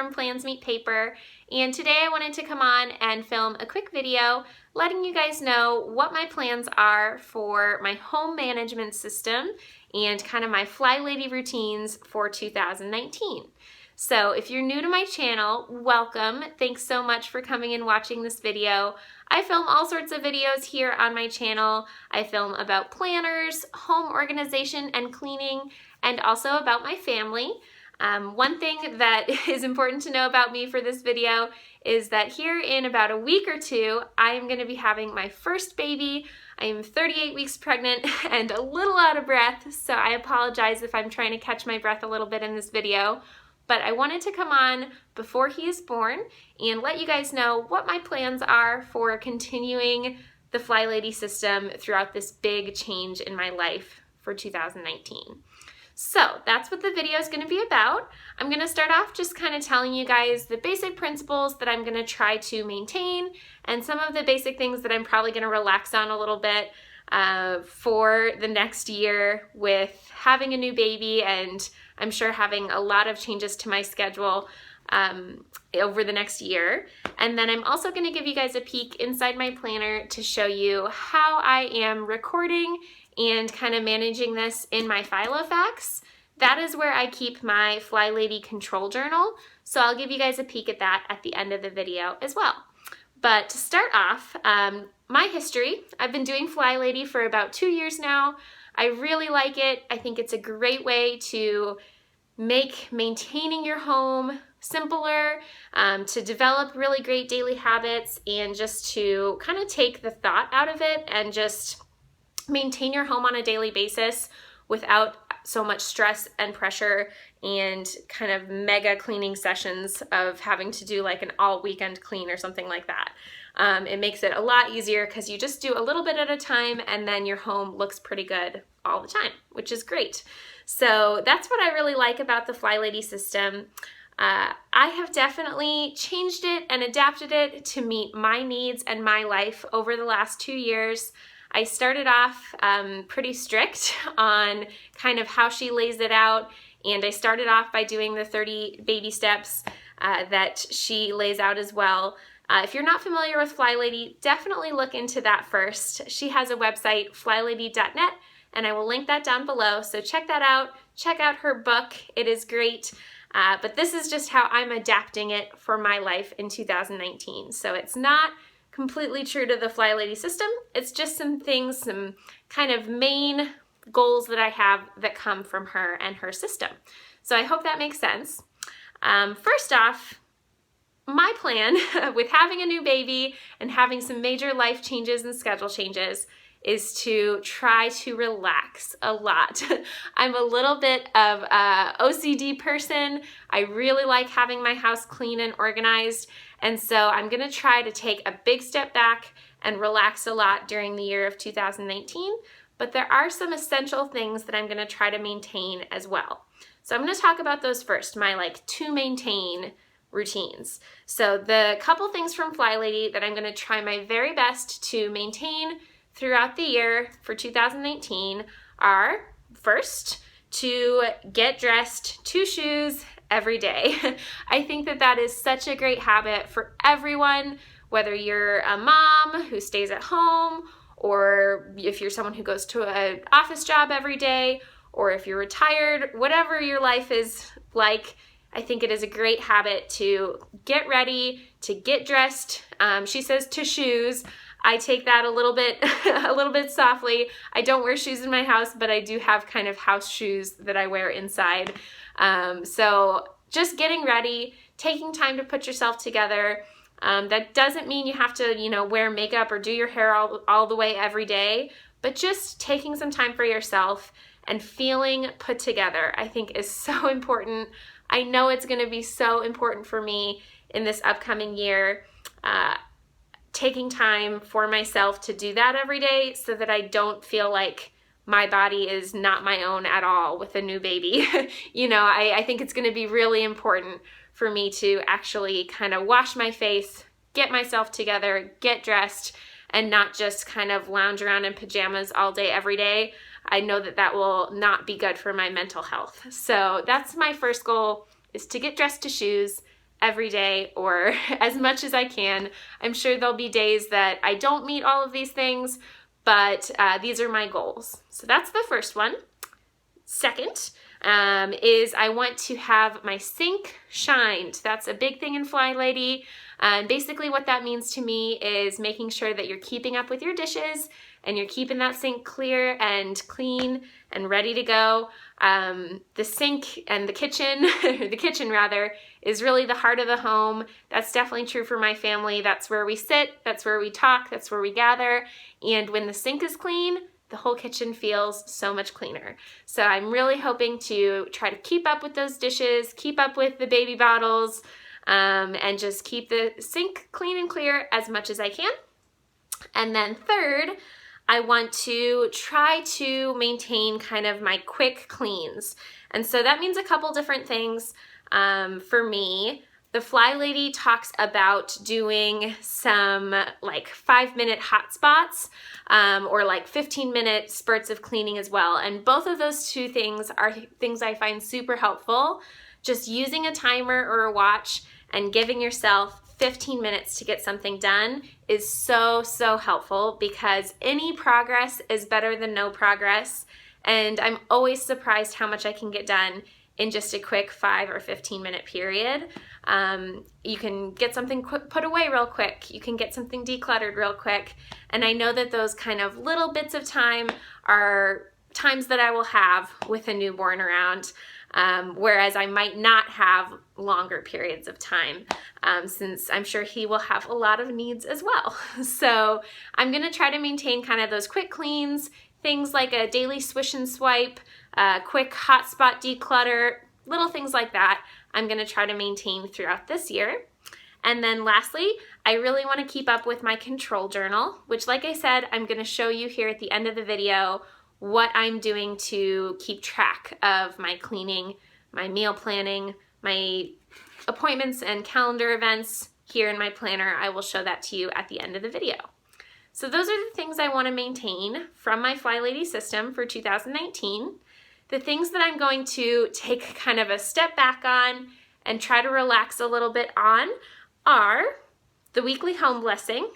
from Plans Meet Paper, and today I wanted to come on and film a quick video letting you guys know what my plans are for my home management system and kind of my FlyLady routines for 2019. So if you're new to my channel, welcome. Thanks so much for coming and watching this video. I film all sorts of videos here on my channel. I film about planners, home organization and cleaning, and also about my family. One thing that is important to know about me for this video is that here in about a week or two, I am going to be having my first baby. I am 38 weeks pregnant and a little out of breath, so I apologize if I'm trying to catch my breath a little bit in this video. But I wanted to come on before he is born and let you guys know what my plans are for continuing the FlyLady system throughout this big change in my life for 2019. So that's what the video is going to be about. I'm going to start off just kind of telling you guys the basic principles that I'm going to try to maintain and some of the basic things that I'm probably going to relax on a little bit for the next year with having a new baby, and I'm sure having a lot of changes to my schedule over the next year. And then I'm also going to give you guys a peek inside my planner to show you how I am recording and kind of managing this in my Filofax. That is where I keep my FlyLady control journal. So I'll give you guys a peek at that at the end of the video as well. But to start off, my history, I've been doing FlyLady for about 2 years now. I really like it. I think it's a great way to make maintaining your home simpler, to develop really great daily habits, and just to kind of take the thought out of it and just maintain your home on a daily basis without so much stress and pressure and kind of mega cleaning sessions of having to do like an all weekend clean or something like that. It makes it a lot easier because you just do a little bit at a time and then your home looks pretty good all the time, which is great. So that's what I really like about the FlyLady system. I have definitely changed it and adapted it to meet my needs and my life over the last 2 years. I started off pretty strict on kind of how she lays it out, and I started off by doing the 30 baby steps that she lays out as well. If you're not familiar with FlyLady, definitely look into that first. She has a website, flylady.net, and I will link that down below, so check that out. Check out her book. It is great. But this is just how I'm adapting it for my life in 2019. So it's not completely true to the FlyLady system. It's just some things, some kind of main goals that I have that come from her and her system. So I hope that makes sense. First off, my plan with having a new baby and having some major life changes and schedule changes is to try to relax a lot. I'm a little bit of a OCD person. I really like having my house clean and organized, and so I'm gonna try to take a big step back and relax a lot during the year of 2019, but there are some essential things that I'm gonna try to maintain as well. So I'm gonna talk about those first, my like to maintain routines. So the couple things from FlyLady that I'm gonna try my very best to maintain throughout the year for 2019 are, first, to get dressed to shoes every day. I think that that is such a great habit for everyone, whether you're a mom who stays at home, or if you're someone who goes to an office job every day, or if you're retired, whatever your life is like, I think it is a great habit to get ready, to get dressed. She says to shoes. I take that a little bit softly. I don't wear shoes in my house, but I do have kind of house shoes that I wear inside. So just getting ready, taking time to put yourself together. That doesn't mean you have to, wear makeup or do your hair all the way every day, but just taking some time for yourself and feeling put together, I think is so important. I know it's going to be so important for me in this upcoming year. Taking time for myself to do that every day so that I don't feel like my body is not my own at all with a new baby. I think it's going to be really important for me to actually kind of wash my face, get myself together, get dressed, and not just kind of lounge around in pajamas all day, every day. I know that that will not be good for my mental health. So that's my first goal, is to get dressed to shoes every day or as much as I can. I'm sure there'll be days that I don't meet all of these things, but these are my goals. So that's the first one. Second is I want to have my sink shined. That's a big thing in FlyLady. And basically what that means to me is making sure that you're keeping up with your dishes and you're keeping that sink clear and clean and ready to go. The sink and the kitchen, the kitchen rather, is really the heart of the home. That's definitely true for my family. That's where we sit, that's where we talk, that's where we gather. And when the sink is clean, the whole kitchen feels so much cleaner. So I'm really hoping to try to keep up with those dishes, keep up with the baby bottles, and just keep the sink clean and clear as much as I can. And then third, I want to try to maintain kind of my quick cleans. And so that means a couple different things for me. The FlyLady talks about doing some like 5-minute hot spots or like 15-minute spurts of cleaning as well. And both of those two things are things I find super helpful. Just using a timer or a watch and giving yourself 15 minutes to get something done is so, so helpful because any progress is better than no progress. And I'm always surprised how much I can get done in just a quick 5 or 15-minute period. You can get something put away real quick. You can get something decluttered real quick. And I know that those kind of little bits of time are times that I will have with a newborn around, whereas I might not have longer periods of time, since I'm sure he will have a lot of needs as well. So I'm gonna try to maintain kind of those quick cleans, things like a daily swish and swipe, quick hotspot declutter, little things like that. I'm gonna try to maintain throughout this year. And then lastly, I really wanna keep up with my control journal, which like I said, I'm gonna show you here at the end of the video what I'm doing to keep track of my cleaning, my meal planning, my appointments and calendar events here in my planner. I will show that to you at the end of the video. So those are the things I want to maintain from my FlyLady system for 2019. The things that I'm going to take kind of a step back on and try to relax a little bit on are the weekly home blessing.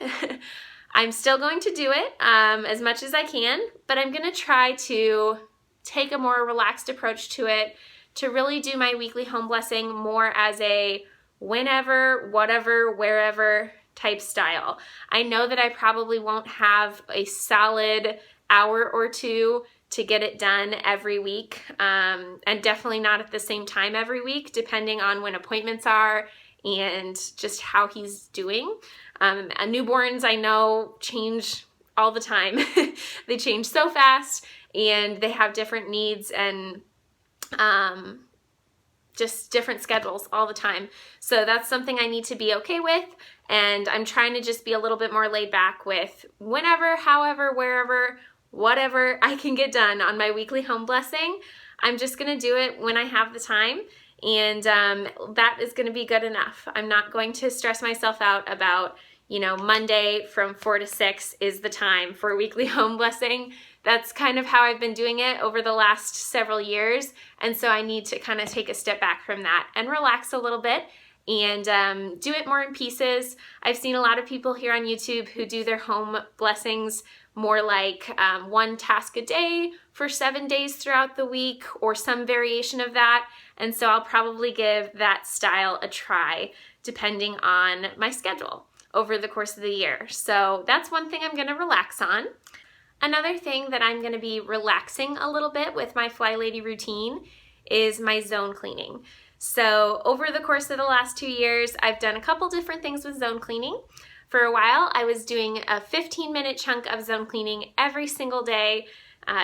I'm still going to do it as much as I can, but I'm going to try to take a more relaxed approach to it, to really do my weekly home blessing more as a whenever, whatever, wherever type style. I know that I probably won't have a solid hour or two to get it done every week, and definitely not at the same time every week, depending on when appointments are and just how he's doing. Newborns, I know, change all the time. They change so fast and they have different needs and just different schedules all the time. So that's something I need to be okay with, and I'm trying to just be a little bit more laid back with whenever, however, wherever, whatever I can get done on my weekly home blessing. I'm just gonna do it when I have the time, and that is gonna be good enough. I'm not going to stress myself out about, you know, Monday from 4 to 6 is the time for weekly home blessing. That's kind of how I've been doing it over the last several years. And so I need to kind of take a step back from that and relax a little bit and do it more in pieces. I've seen a lot of people here on YouTube who do their home blessings more like one task a day for 7 days throughout the week or some variation of that. And so I'll probably give that style a try depending on my schedule over the course of the year. So that's one thing I'm gonna relax on. Another thing that I'm gonna be relaxing a little bit with my FlyLady routine is my zone cleaning. So over the course of the last 2 years, I've done a couple different things with zone cleaning. For a while, I was doing a 15-minute chunk of zone cleaning every single day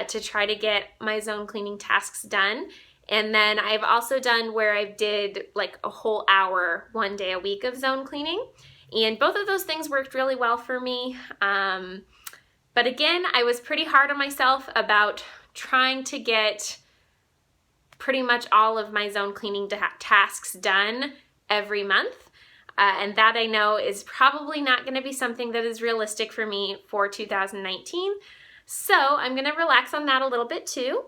to try to get my zone cleaning tasks done. And then I've also done where I did like a whole hour, 1 day a week of zone cleaning. And both of those things worked really well for me. But again, I was pretty hard on myself about trying to get pretty much all of my zone cleaning tasks done every month. And that I know is probably not going to be something that is realistic for me for 2019. So I'm going to relax on that a little bit too.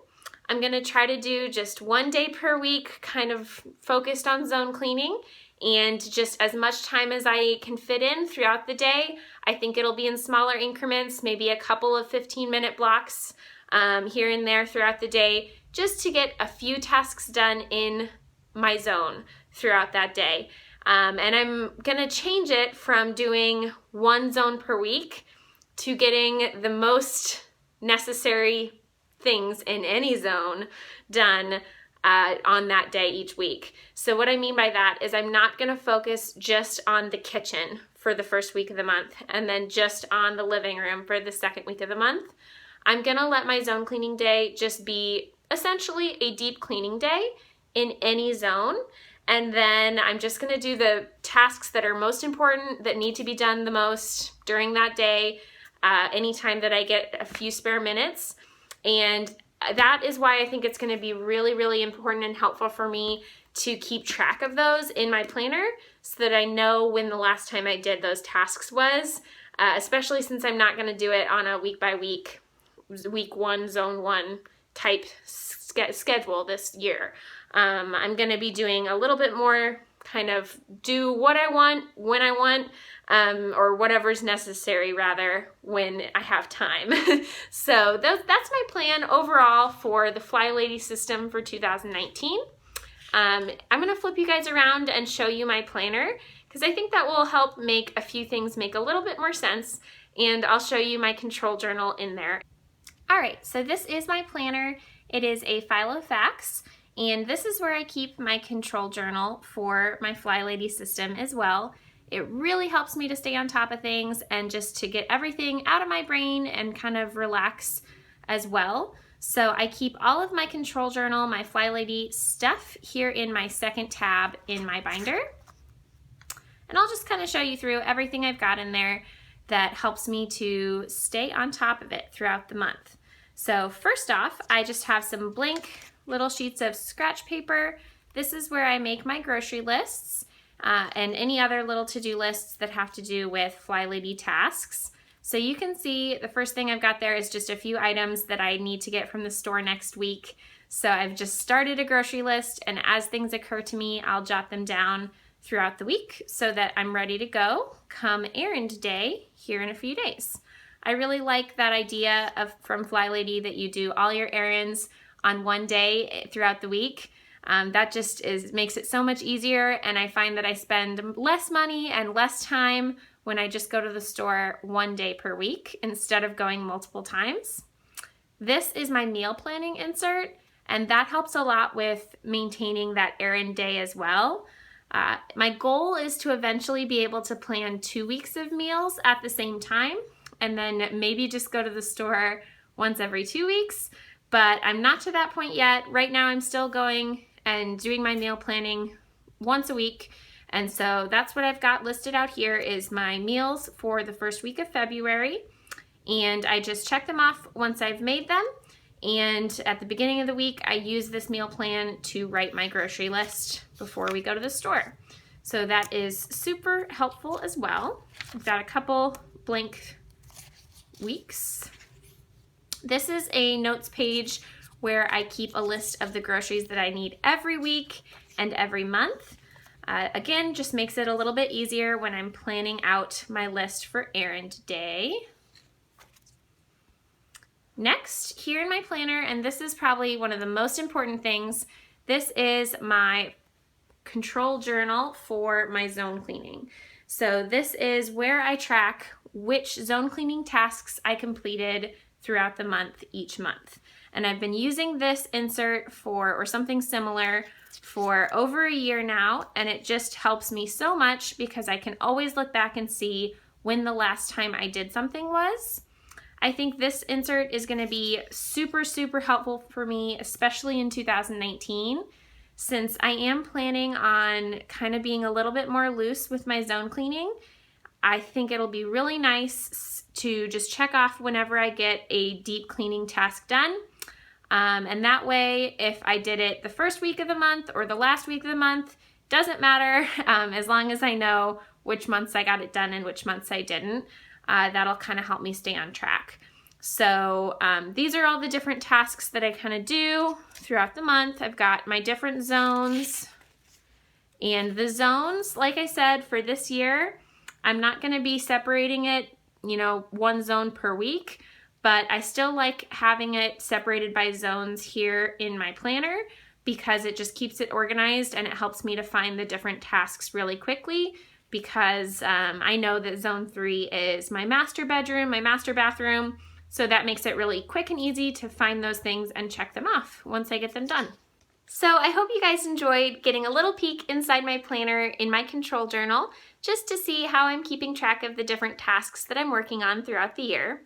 I'm going to try to do just 1 day per week, kind of focused on zone cleaning. and just as much time as I can fit in throughout the day. I think it'll be in smaller increments, maybe a couple of 15-minute blocks here and there throughout the day, just to get a few tasks done in my zone throughout that day. And I'm gonna change it from doing one zone per week to getting the most necessary things in any zone done on that day each week. So what I mean by that is I'm not gonna focus just on the kitchen for the first week of the month and then just on the living room for the second week of the month. I'm gonna let my zone cleaning day just be essentially a deep cleaning day in any zone. And then I'm just gonna do the tasks that are most important, that need to be done the most during that day, anytime that I get a few spare minutes. And that is why I think it's gonna be really, really important and helpful for me to keep track of those in my planner so that I know when the last time I did those tasks was, especially since I'm not gonna do it on a week by week, week one, zone one type schedule this year. I'm gonna be doing a little bit more kind of do what I want, when I want, or whatever's necessary rather when I have time. So that's my plan overall for the FlyLady system for 2019. I'm gonna flip you guys around and show you my planner because I think that will help make a few things make a little bit more sense, and I'll show you my control journal in there. All right, so this is my planner. It is a Filofax, and this is where I keep my control journal for my FlyLady system as well. It really helps me to stay on top of things and just to get everything out of my brain and kind of relax as well. So I keep all of my control journal, my FlyLady stuff here in my second tab in my binder. And I'll just kind of show you through everything I've got in there that helps me to stay on top of it throughout the month. So first off, I just have some blank little sheets of scratch paper. This is where I make my grocery lists and any other little to-do lists that have to do with FlyLady tasks. So you can see the first thing I've got there is just a few items that I need to get from the store next week. So I've just started a grocery list, and as things occur to me, I'll jot them down throughout the week so that I'm ready to go come errand day here in a few days. I really like that idea from FlyLady that you do all your errands on one day throughout the week. That just makes it so much easier, and I find that I spend less money and less time when I just go to the store one day per week instead of going multiple times. This is my meal planning insert, and that helps a lot with maintaining that errand day as well. My goal is to eventually be able to plan 2 weeks of meals at the same time, and then maybe just go to the store once every 2 weeks, but I'm not to that point yet. Right now I'm still going and doing my meal planning once a week, and so that's what I've got listed out here is my meals for the first week of February, and I just check them off once I've made them, and at the beginning of the week I use this meal plan to write my grocery list before we go to the store. So that is super helpful as well. I've got a couple blank weeks. This is a notes page where I keep a list of the groceries that I need every week and every month. Again, just makes it a little bit easier when I'm planning out my list for errand day. Next, here in my planner, and this is probably one of the most important things, this is my control journal for my zone cleaning. So this is where I track which zone cleaning tasks I completed throughout the month each month. And I've been using this insert or something similar for over a year now, and it just helps me so much because I can always look back and see when the last time I did something was. I think this insert is going to be super, super helpful for me, especially in 2019, since I am planning on kind of being a little bit more loose with my zone cleaning. I think it'll be really nice to just check off whenever I get a deep cleaning task done. And that way, if I did it the first week of the month or the last week of the month, doesn't matter, as long as I know which months I got it done and which months I didn't. That'll kind of help me stay on track. So these are all the different tasks that I kind of do throughout the month. I've got my different zones, And the zones, like I said, for this year, I'm not going to be separating it, you know, one zone per week, but I still like having it separated by zones here in my planner because it just keeps it organized and it helps me to find the different tasks really quickly, because I know that zone 3 is my master bedroom, my master bathroom, so that makes it really quick and easy to find those things and check them off once I get them done. So I hope you guys enjoyed getting a little peek inside my planner in my control journal, just to see how I'm keeping track of the different tasks that I'm working on throughout the year.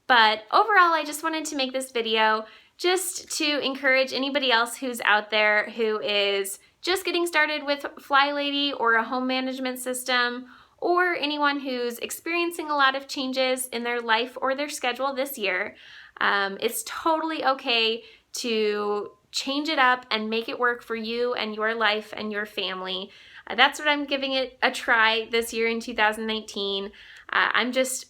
But overall, I just wanted to make this video just to encourage anybody else who's out there who is just getting started with FlyLady or a home management system, or anyone who's experiencing a lot of changes in their life or their schedule this year. It's totally okay to change it up and make it work for you and your life and your family. That's what I'm giving it a try this year in 2019. I'm just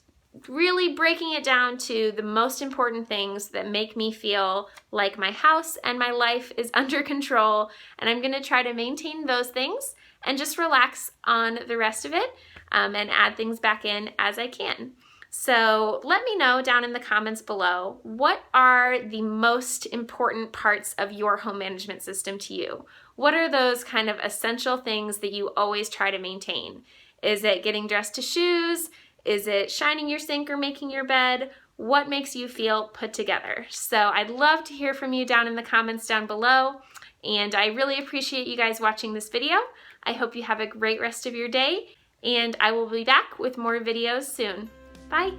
really breaking it down to the most important things that make me feel like my house and my life is under control, and I'm going to try to maintain those things and just relax on the rest of it, and add things back in as I can. So let me know down in the comments below, what are the most important parts of your home management system to you? What are those kind of essential things that you always try to maintain? Is it getting dressed to shoes? Is it shining your sink or making your bed? What makes you feel put together? So I'd love to hear from you down in the comments down below, and I really appreciate you guys watching this video. I hope you have a great rest of your day, and I will be back with more videos soon. Bye!